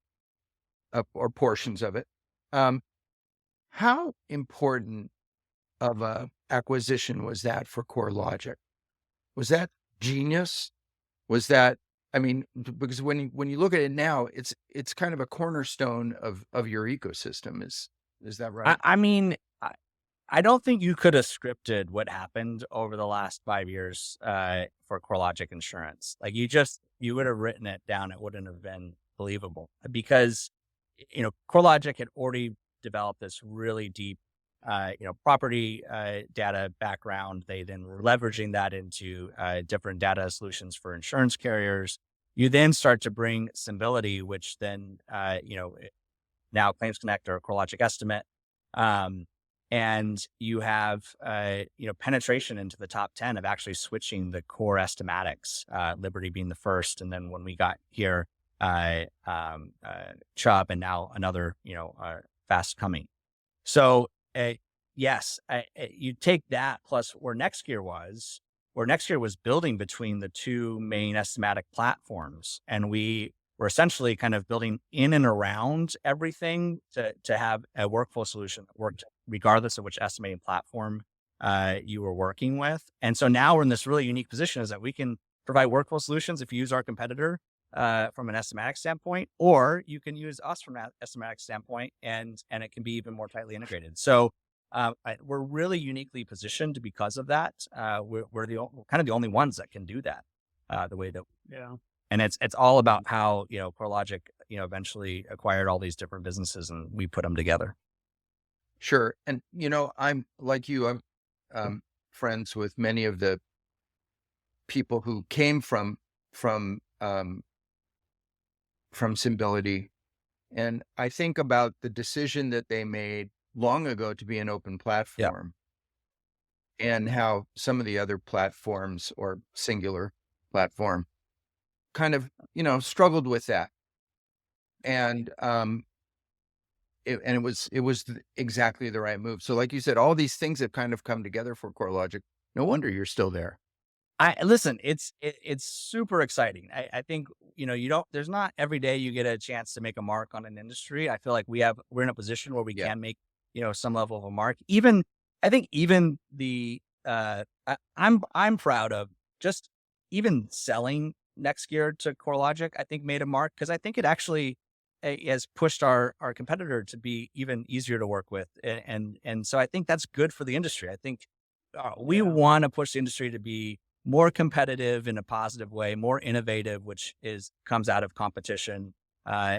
or portions of it. How important of a acquisition was that for CoreLogic? Was that genius? Was that, I mean, because when you look at it now, it's kind of a cornerstone of your ecosystem. Is that right? I mean, I don't think you could have scripted what happened over the last 5 years for CoreLogic Insurance. Like you would have written it down. It wouldn't have been believable because, CoreLogic had already developed this really deep, property data background. They then were leveraging that into different data solutions for insurance carriers. You then start to bring Symbility, which then, now ClaimsConnect or CoreLogic Estimate. And you have, penetration into the top 10 of actually switching the core estimatics, Liberty being the first. And then when we got here, Chubb, and now another, fast coming. So, yes, you take that plus where NextGear was building between the two main estimatic platforms. And we were essentially kind of building in and around everything to have a workflow solution that worked regardless of which estimating platform you were working with. And so now we're in this really unique position is that we can provide workflow solutions if you use our competitor from an estimatic standpoint, or you can use us from an estimatic standpoint, and it can be even more tightly integrated. So we're really uniquely positioned because of that. We're kind of the only ones that can do that the way that. Yeah. And it's all about how, CoreLogic, eventually acquired all these different businesses and we put them together. Sure. And, I'm like you, I'm friends with many of the people who came from Symbility. And I think about the decision that they made long ago to be an open platform, and how some of the other platforms or singular platform kind of, struggled with that. And, it was exactly the right move. So like you said, all these things have kind of come together for CoreLogic. No wonder you're still there. Listen, it's super exciting. I think, there's not every day you get a chance to make a mark on an industry. I feel like we're in a position where we can make, some level of a mark. I think the, I'm proud of just even selling NextGear to CoreLogic, I think made a mark, because I think it actually has pushed our competitor to be even easier to work with. And so I think that's good for the industry. I think we want to push the industry to be more competitive in a positive way, more innovative, which comes out of competition,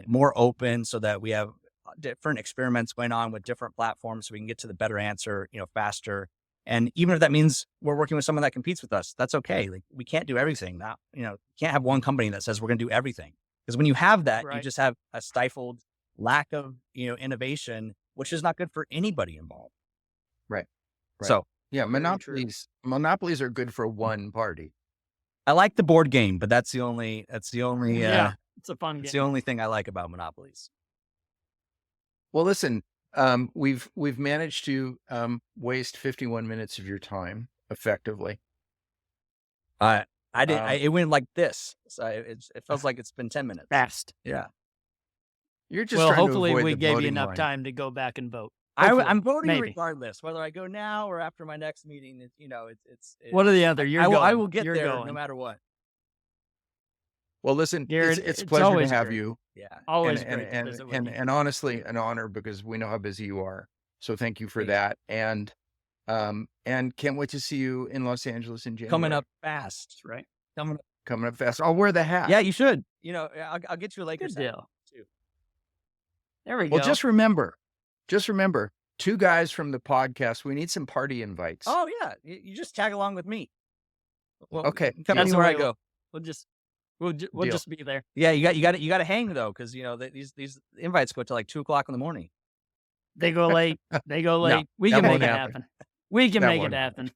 more open so that we have different experiments going on with different platforms so we can get to the better answer, faster. And even if that means we're working with someone that competes with us, that's okay. Like we can't do everything. You can't have one company that says we're going to do everything. Because when you have that, you just have a stifled lack of, innovation, which is not good for anybody involved. Right. Right. So yeah, monopolies are good for one party. I like the board game, but that's the only it's a fun game. It's the only thing I like about monopolies. Well, listen, we've managed to waste 51 minutes of your time effectively. It went like this. So it feels like it's been 10 minutes. Fast. Yeah. You're just well, trying hopefully to avoid we the gave you voting enough line. time to go back and vote. I'm voting maybe. regardless, whether I go now or after my next meeting. One or the other. I will get You're there going. no matter what. Well, listen, Garret, it's it's a pleasure to always have great. you. Yeah. Always great to visit with you. And honestly, an honor because we know how busy you are. So thank you for that. And can't wait to see you in Los Angeles in January. Coming up fast. That's right. Coming up fast. I'll wear the hat. Yeah, you should. I'll get you a Lakers Good hat, deal. too. There we go. Well, just remember, two guys from the podcast. We need some party invites. Oh yeah, you just tag along with me. Well, okay. Come That's anywhere I where go. We'll Deal. just be there. Yeah, you got to hang though, because these invites go to like 2:00 in the morning. They go late. No, we that can make won't it happen. happen. We can That make it won't happen.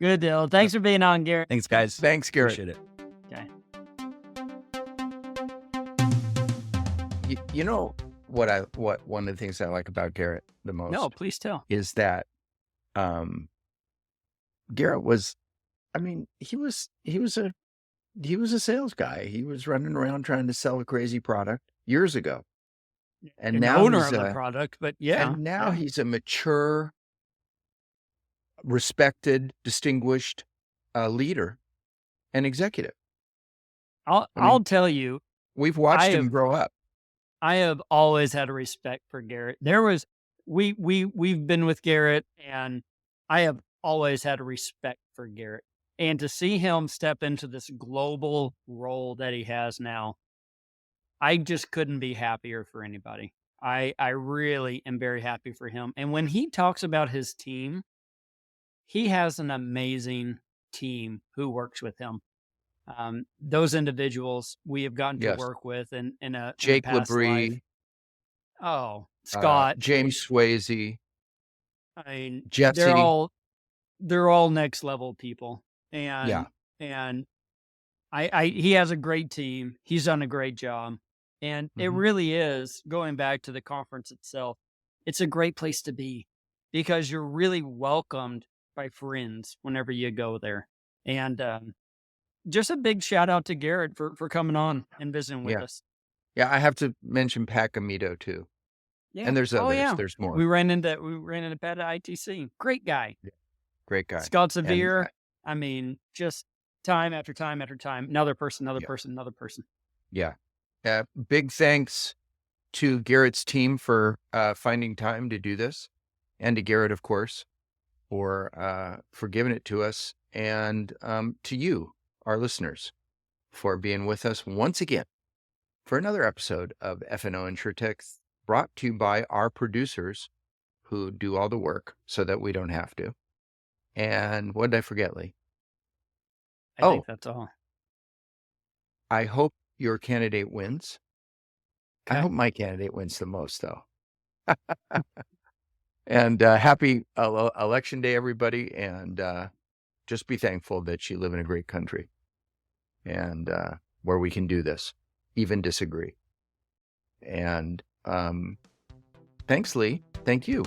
Good deal. Thanks for being on, Garret. Thanks, guys. Thanks, Garret. Appreciate it. Okay. You know what one of the things I like about Garret the most No, please tell. is that Garret was, I mean, he was a sales guy. He was running around trying to sell a crazy product years ago. And An now owner he's of the product, but yeah. and now he's a mature, respected, distinguished leader and executive. I'll tell you, We've watched him grow up. I have always had a respect for Garret. We've been with Garret, and I have always had a respect for Garret. And to see him step into this global role that he has now, I just couldn't be happier for anybody. I really am very happy for him. And when he talks about his team, he has an amazing team who works with him. Those individuals we have gotten to work with in a Jake past Labrie. life. Oh, Scott, James Swayze, I mean, Jesse. they're all next level people. And Yeah. and he has a great team. He's done a great job. And it really is, going back to the conference itself, it's a great place to be because you're really welcomed by friends whenever you go there. And just a big shout out to Garret for coming on and visiting with us. Yeah, I have to mention Pat Gamito too. Yeah. And there's others. Yeah. There's more. We ran into Pat at ITC. Great guy. Yeah. Great guy. Scott Severe. I mean, just time after time after time. Another person. Yeah. Big thanks to Garret's team for finding time to do this, and to Garret, of course, for giving it to us, and to you, our listeners, for being with us once again for another episode of F&O InsureTech, brought to you by our producers who do all the work so that we don't have to. And what did I forget, Lee? I think that's all. I hope your candidate wins. Okay. I hope my candidate wins the most, though. And happy election day, everybody. And just be thankful that you live in a great country and where we can do this, even disagree. And thanks, Lee. Thank you.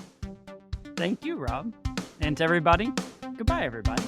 Thank you, Rob. And to everybody, goodbye, everybody.